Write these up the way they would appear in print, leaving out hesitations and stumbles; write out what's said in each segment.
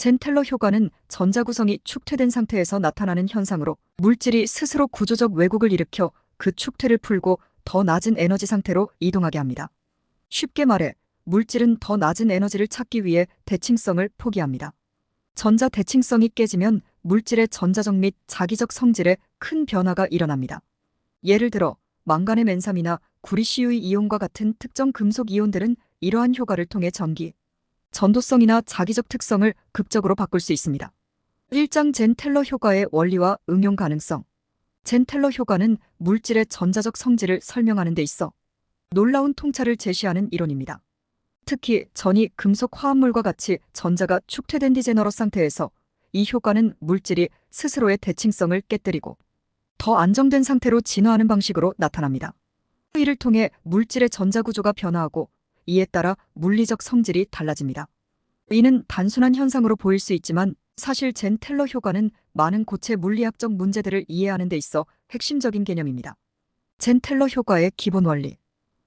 젠텔러 효과는 전자 구성이 축퇴된 상태에서 나타나는 현상으로 물질이 스스로 구조적 왜곡을 일으켜 그 축퇴를 풀고 더 낮은 에너지 상태로 이동하게 합니다. 쉽게 말해 물질은 더 낮은 에너지를 찾기 위해 대칭성을 포기합니다. 전자 대칭성이 깨지면 물질의 전자적 및 자기적 성질에 큰 변화가 일어납니다. 예를 들어 망간의 맨삼이나 구리시유의 이온과 같은 특정 금속 이온들은 이러한 효과를 통해 전기, 전도성이나 자기적 특성을 극적으로 바꿀 수 있습니다. 1장 젠텔러 효과의 원리와 응용 가능성. 젠텔러 효과는 물질의 전자적 성질을 설명하는 데 있어 놀라운 통찰을 제시하는 이론입니다. 특히 전이 금속 화합물과 같이 전자가 축퇴된 디제너러스 상태에서 이 효과는 물질이 스스로의 대칭성을 깨뜨리고 더 안정된 상태로 진화하는 방식으로 나타납니다. 이를 통해 물질의 전자 구조가 변화하고 이에 따라 물리적 성질이 달라집니다. 이는 단순한 현상으로 보일 수 있지만 사실 젠텔러 효과는 많은 고체 물리학적 문제들을 이해하는 데 있어 핵심적인 개념입니다. 젠텔러 효과의 기본 원리.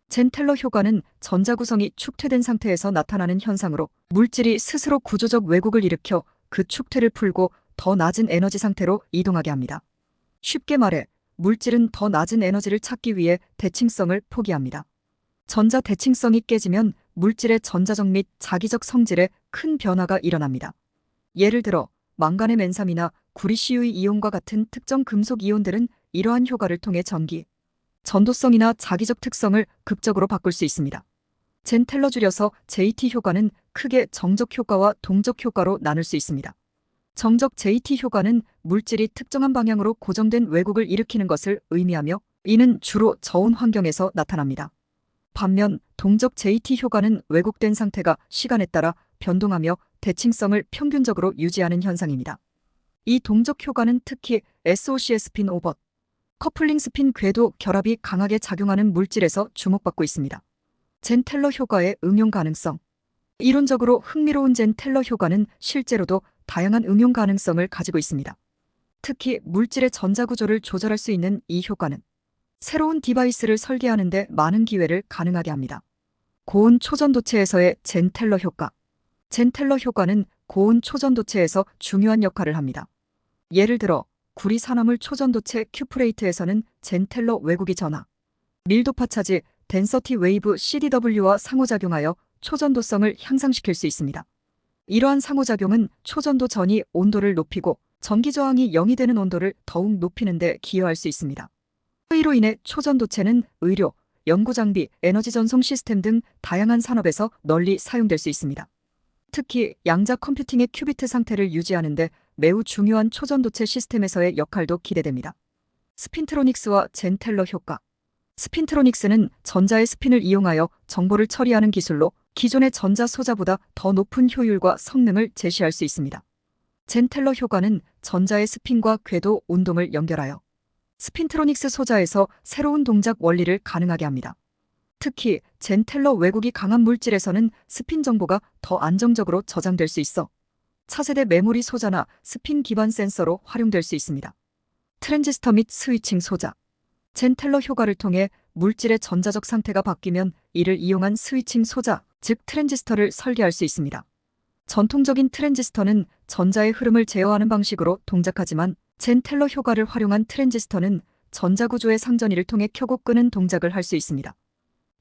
젠텔러 효과는 전자 구성이 축퇴된 상태에서 나타나는 현상으로 물질이 스스로 구조적 왜곡을 일으켜 그 축퇴를 풀고 더 낮은 에너지 상태로 이동하게 합니다. 쉽게 말해 물질은 더 낮은 에너지를 찾기 위해 대칭성을 포기합니다. 전자 대칭성이 깨지면 물질의 전자적 및 자기적 성질에 큰 변화가 일어납니다. 예를 들어 망간의 맨삼이나 구리시유의 이온과 같은 특정 금속 이온들은 이러한 효과를 통해 전기, 전도성이나 자기적 특성을 극적으로 바꿀 수 있습니다. 젠텔러 줄여서 JT 효과는 크게 정적 효과와 동적 효과로 나눌 수 있습니다. 정적 JT 효과는 물질이 특정한 방향으로 고정된 왜곡을 일으키는 것을 의미하며 이는 주로 저온 환경에서 나타납니다. 반면 동적 JT 효과는 왜곡된 상태가 시간에 따라 변동하며 대칭성을 평균적으로 유지하는 현상입니다. 이 동적 효과는 특히 SOC의 스핀 오버, 커플링 스핀 궤도 결합이 강하게 작용하는 물질에서 주목받고 있습니다. 젠텔러 효과의 응용 가능성. 이론적으로 흥미로운 젠텔러 효과는 실제로도 다양한 응용 가능성을 가지고 있습니다. 특히 물질의 전자 구조를 조절할 수 있는 이 효과는 새로운 디바이스를 설계하는 데 많은 기회를 가능하게 합니다. 고온 초전도체에서의 젠텔러 효과. 젠텔러 효과는 고온 초전도체에서 중요한 역할을 합니다. 예를 들어 구리 산화물 초전도체 큐프레이트에서는 젠텔러 왜곡이 전하, 밀도파 차지, 덴서티 웨이브 CDW와 상호작용하여 초전도성을 향상시킬 수 있습니다. 이러한 상호작용은 초전도 전이 온도를 높이고 전기 저항이 0이 되는 온도를 더욱 높이는 데 기여할 수 있습니다. 이로 인해 초전도체는 의료, 연구장비, 에너지 전송 시스템 등 다양한 산업에서 널리 사용될 수 있습니다. 특히 양자 컴퓨팅의 큐비트 상태를 유지하는 데 매우 중요한 초전도체 시스템에서의 역할도 기대됩니다. 스핀트로닉스와 젠텔러 효과. 스핀트로닉스는 전자의 스핀을 이용하여 정보를 처리하는 기술로 기존의 전자 소자보다 더 높은 효율과 성능을 제시할 수 있습니다. 젠텔러 효과는 전자의 스핀과 궤도 운동을 연결하여 스핀트로닉스 소자에서 새로운 동작 원리를 가능하게 합니다. 특히 젠텔러 왜곡이 강한 물질에서는 스핀 정보가 더 안정적으로 저장될 수 있어 차세대 메모리 소자나 스핀 기반 센서로 활용될 수 있습니다. 트랜지스터 및 스위칭 소자. 젠텔러 효과를 통해 물질의 전자적 상태가 바뀌면 이를 이용한 스위칭 소자, 즉 트랜지스터를 설계할 수 있습니다. 전통적인 트랜지스터는 전자의 흐름을 제어하는 방식으로 동작하지만 젠텔러 효과를 활용한 트랜지스터는 전자구조의 상전이를 통해 켜고 끄는 동작을 할 수 있습니다.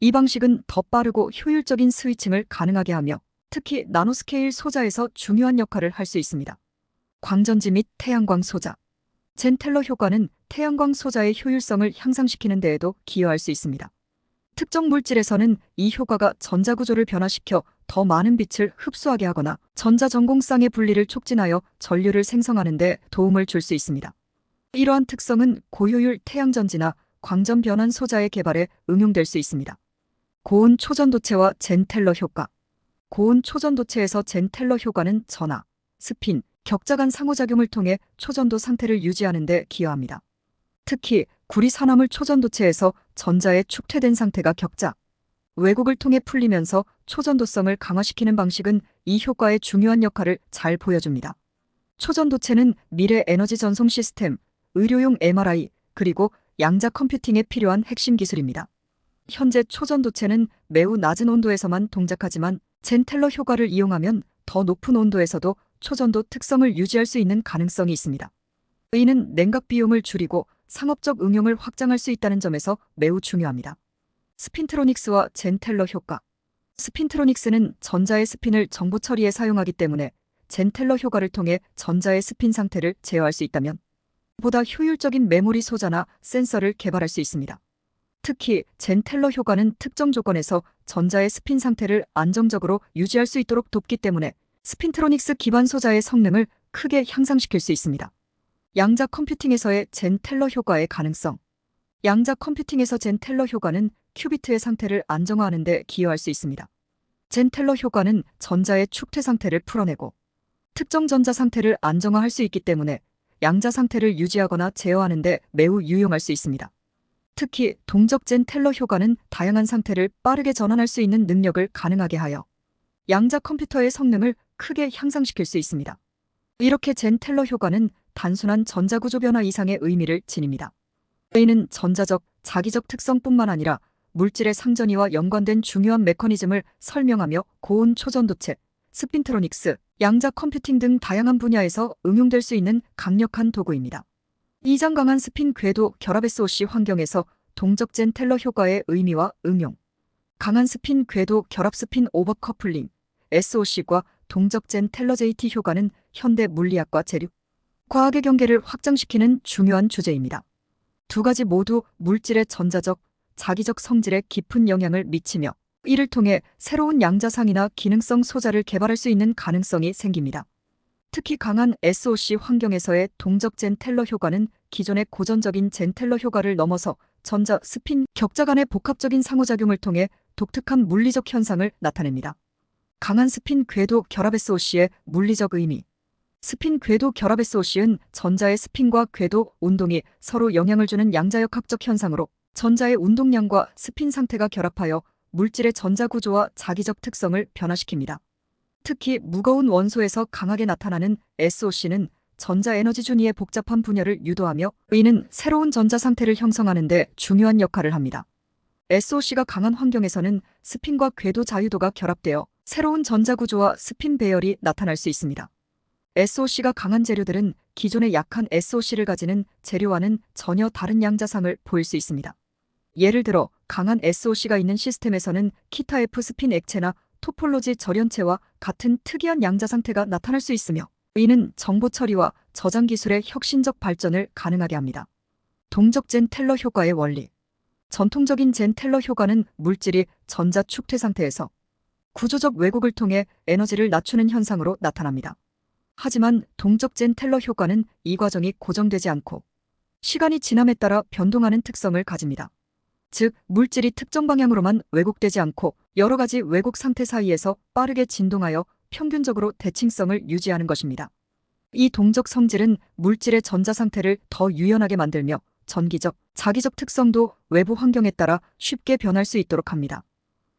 이 방식은 더 빠르고 효율적인 스위칭을 가능하게 하며 특히 나노스케일 소자에서 중요한 역할을 할 수 있습니다. 광전지 및 태양광 소자. 젠텔러 효과는 태양광 소자의 효율성을 향상시키는 데에도 기여할 수 있습니다. 특정 물질에서는 이 효과가 전자구조를 변화시켜 더 많은 빛을 흡수하게 하거나 전자전공쌍의 분리를 촉진하여 전류를 생성하는 데 도움을 줄 수 있습니다. 이러한 특성은 고효율 태양전지나 광전 변환 소자의 개발에 응용될 수 있습니다. 고온 초전도체와 젠텔러 효과. 고온 초전도체에서 젠텔러 효과는 전하, 스핀, 격자 간 상호작용을 통해 초전도 상태를 유지하는 데 기여합니다. 특히 구리 산화물 초전도체에서 전자의 축퇴된 상태가 격자, 왜곡을 통해 풀리면서 초전도성을 강화시키는 방식은 이 효과의 중요한 역할을 잘 보여줍니다. 초전도체는 미래 에너지 전송 시스템, 의료용 MRI, 그리고 양자 컴퓨팅에 필요한 핵심 기술입니다. 현재 초전도체는 매우 낮은 온도에서만 동작하지만 젠텔러 효과를 이용하면 더 높은 온도에서도 초전도 특성을 유지할 수 있는 가능성이 있습니다. 이는 냉각 비용을 줄이고 상업적 응용을 확장할 수 있다는 점에서 매우 중요합니다. 스핀트로닉스와 젠텔러 효과. 스핀트로닉스는 전자의 스핀을 정보 처리에 사용하기 때문에 젠텔러 효과를 통해 전자의 스핀 상태를 제어할 수 있다면 보다 효율적인 메모리 소자나 센서를 개발할 수 있습니다. 특히 젠텔러 효과는 특정 조건에서 전자의 스핀 상태를 안정적으로 유지할 수 있도록 돕기 때문에 스핀트로닉스 기반 소자의 성능을 크게 향상시킬 수 있습니다. 양자 컴퓨팅에서의 젠텔러 효과의 가능성. 양자 컴퓨팅에서 젠텔러 효과는 큐비트의 상태를 안정화하는 데 기여할 수 있습니다. 젠텔러 효과는 전자의 축퇴 상태를 풀어내고 특정 전자 상태를 안정화할 수 있기 때문에 양자 상태를 유지하거나 제어하는 데 매우 유용할 수 있습니다. 특히 동적 젠텔러 효과는 다양한 상태를 빠르게 전환할 수 있는 능력을 가능하게 하여 양자 컴퓨터의 성능을 크게 향상시킬 수 있습니다. 이렇게 젠텔러 효과는 단순한 전자구조 변화 이상의 의미를 지닙니다. 이는 전자적, 자기적 특성뿐만 아니라 물질의 상전이와 연관된 중요한 메커니즘을 설명하며 고온 초전도체, 스핀트로닉스, 양자 컴퓨팅 등 다양한 분야에서 응용될 수 있는 강력한 도구입니다. 이장 강한 스핀 궤도 결합 SOC 환경에서 동적 젠텔러 효과의 의미와 응용. 강한 스핀 궤도 결합 스핀 오버커플링, SOC과 동적 젠텔러 JT 효과는 현대 물리학과 재료, 과학의 경계를 확장시키는 중요한 주제입니다. 두 가지 모두 물질의 전자적, 자기적 성질에 깊은 영향을 미치며 이를 통해 새로운 양자상이나 기능성 소자를 개발할 수 있는 가능성이 생깁니다. 특히 강한 SOC 환경에서의 동적 젠텔러 효과는 기존의 고전적인 젠텔러 효과를 넘어서 전자, 스핀, 격자 간의 복합적인 상호작용을 통해 독특한 물리적 현상을 나타냅니다. 강한 스핀 궤도 결합 SOC의 물리적 의미. 스핀 궤도 결합 SOC는 전자의 스핀과 궤도, 운동이 서로 영향을 주는 양자역학적 현상으로 전자의 운동량과 스핀 상태가 결합하여 물질의 전자구조와 자기적 특성을 변화시킵니다. 특히 무거운 원소에서 강하게 나타나는 SOC는 전자 에너지 준위의 복잡한 분열을 유도하며 이는 새로운 전자 상태를 형성하는 데 중요한 역할을 합니다. SOC가 강한 환경에서는 스핀과 궤도 자유도가 결합되어 새로운 전자구조와 스핀 배열이 나타날 수 있습니다. SOC가 강한 재료들은 기존의 약한 SOC를 가지는 재료와는 전혀 다른 양자상을 보일 수 있습니다. 예를 들어 강한 SOC가 있는 시스템에서는 키타 F 스핀 액체나 토폴로지 절연체와 같은 특이한 양자 상태가 나타날 수 있으며 이는 정보 처리와 저장 기술의 혁신적 발전을 가능하게 합니다. 동적 젠텔러 효과의 원리. 전통적인 젠텔러 효과는 물질이 전자 축퇴 상태에서 구조적 왜곡을 통해 에너지를 낮추는 현상으로 나타납니다. 하지만 동적 젠텔러 효과는 이 과정이 고정되지 않고 시간이 지남에 따라 변동하는 특성을 가집니다. 즉, 물질이 특정 방향으로만 왜곡되지 않고 여러 가지 왜곡 상태 사이에서 빠르게 진동하여 평균적으로 대칭성을 유지하는 것입니다. 이 동적 성질은 물질의 전자 상태를 더 유연하게 만들며 전기적, 자기적 특성도 외부 환경에 따라 쉽게 변할 수 있도록 합니다.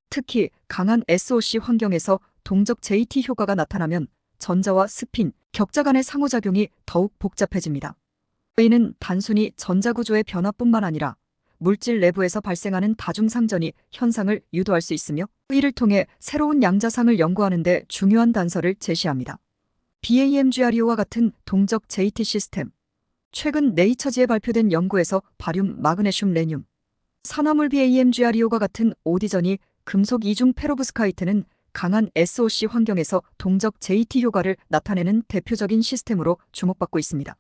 특히 강한 SOC 환경에서 동적 JT 효과가 나타나면 전자와 스핀, 격자 간의 상호작용이 더욱 복잡해집니다. 이는 단순히 전자구조의 변화뿐만 아니라 물질 내부에서 발생하는 다중상전이 현상을 유도할 수 있으며 이를 통해 새로운 양자상을 연구하는 데 중요한 단서를 제시합니다. BAMGREO와 같은 동적 JT 시스템. 최근 네이처지에 발표된 연구에서 바륨, 마그네슘, 레늄, 산화물 BAMGREO가 같은 오디전이 금속 이중 페로브스카이트는 강한 SOC 환경에서 동적 JT 효과를 나타내는 대표적인 시스템으로 주목받고 있습니다.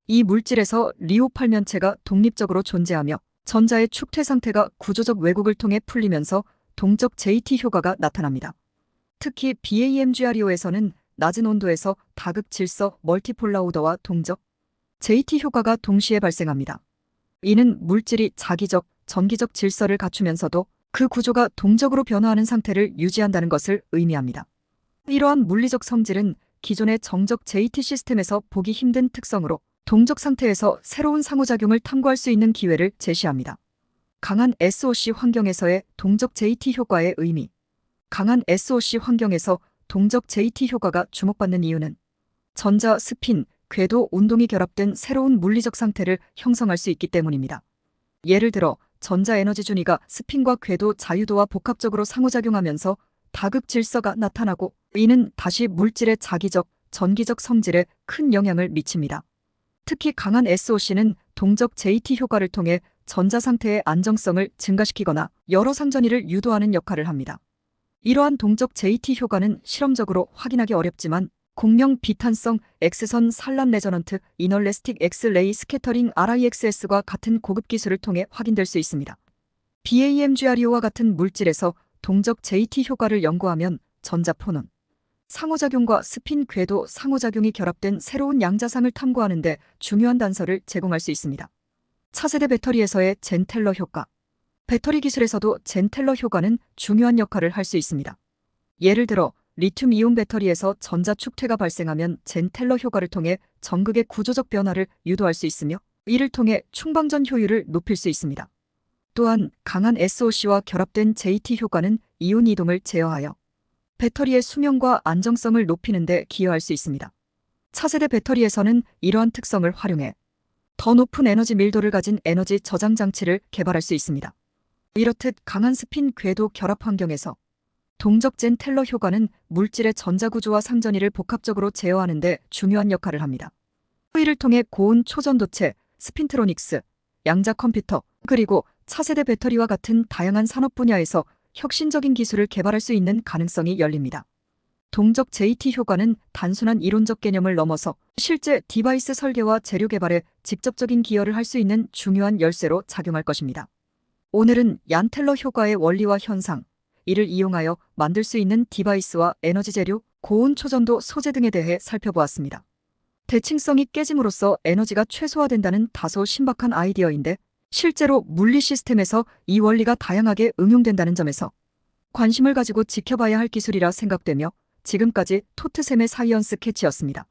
이 물질에서 리오 팔면체가 독립적으로 존재하며 전자의 축퇴 상태가 구조적 왜곡을 통해 풀리면서 동적 JT 효과가 나타납니다. 특히 BAMGREO에서는 낮은 온도에서 다극 질서 멀티폴라 오더와 동적 JT 효과가 동시에 발생합니다. 이는 물질이 자기적, 전기적 질서를 갖추면서도 그 구조가 동적으로 변화하는 상태를 유지한다는 것을 의미합니다. 이러한 물리적 성질은 기존의 정적 JT 시스템에서 보기 힘든 특성으로 동적 상태에서 새로운 상호작용을 탐구할 수 있는 기회를 제시합니다. 강한 SOC 환경에서의 동적 JT 효과의 의미. 강한 SOC 환경에서 동적 JT 효과가 주목받는 이유는 전자, 스핀, 궤도, 운동이 결합된 새로운 물리적 상태를 형성할 수 있기 때문입니다. 예를 들어 전자 에너지 준위가 스핀과 궤도 자유도와 복합적으로 상호작용하면서 다극 질서가 나타나고 이는 다시 물질의 자기적, 전기적 성질에 큰 영향을 미칩니다. 특히 강한 SOC는 동적 JT 효과를 통해 전자 상태의 안정성을 증가시키거나 여러 상전이를 유도하는 역할을 합니다. 이러한 동적 JT 효과는 실험적으로 확인하기 어렵지만 공명 비탄성 X선 산란 레저넌트 이널래스틱 X-레이 스캐터링 RIXS과 같은 고급 기술을 통해 확인될 수 있습니다. BAMGREO와 같은 물질에서 동적 JT 효과를 연구하면 전자포논, 상호작용과 스핀 궤도 상호작용이 결합된 새로운 양자상을 탐구하는 데 중요한 단서를 제공할 수 있습니다. 차세대 배터리에서의 젠 텔러 효과. 배터리 기술에서도 젠 텔러 효과는 중요한 역할을 할 수 있습니다. 예를 들어 리튬 이온 배터리에서 전자 축퇴가 발생하면 젠 텔러 효과를 통해 전극의 구조적 변화를 유도할 수 있으며 이를 통해 충방전 효율을 높일 수 있습니다. 또한 강한 SOC와 결합된 JT 효과는 이온 이동을 제어하여 배터리의 수명과 안정성을 높이는 데 기여할 수 있습니다. 차세대 배터리에서는 이러한 특성을 활용해 더 높은 에너지 밀도를 가진 에너지 저장 장치를 개발할 수 있습니다. 이렇듯 강한 스핀 궤도 결합 환경에서 동적 젠 텔러 효과는 물질의 전자구조와 상전이를 복합적으로 제어하는 데 중요한 역할을 합니다. 이를 통해 고온 초전도체, 스핀트로닉스, 양자 컴퓨터, 그리고 차세대 배터리와 같은 다양한 산업 분야에서 혁신적인 기술을 개발할 수 있는 가능성이 열립니다. 동적 JT 효과는 단순한 이론적 개념을 넘어서 실제 디바이스 설계와 재료 개발에 직접적인 기여를 할 수 있는 중요한 열쇠로 작용할 것입니다. 오늘은 얀 텔러 효과의 원리와 현상, 이를 이용하여 만들 수 있는 디바이스와 에너지 재료, 고온 초전도 소재 등에 대해 살펴보았습니다. 대칭성이 깨짐으로써 에너지가 최소화된다는 다소 신박한 아이디어인데 실제로 물리 시스템에서 이 원리가 다양하게 응용된다는 점에서 관심을 가지고 지켜봐야 할 기술이라 생각되며 지금까지 토트샘의 사이언스 캐치였습니다.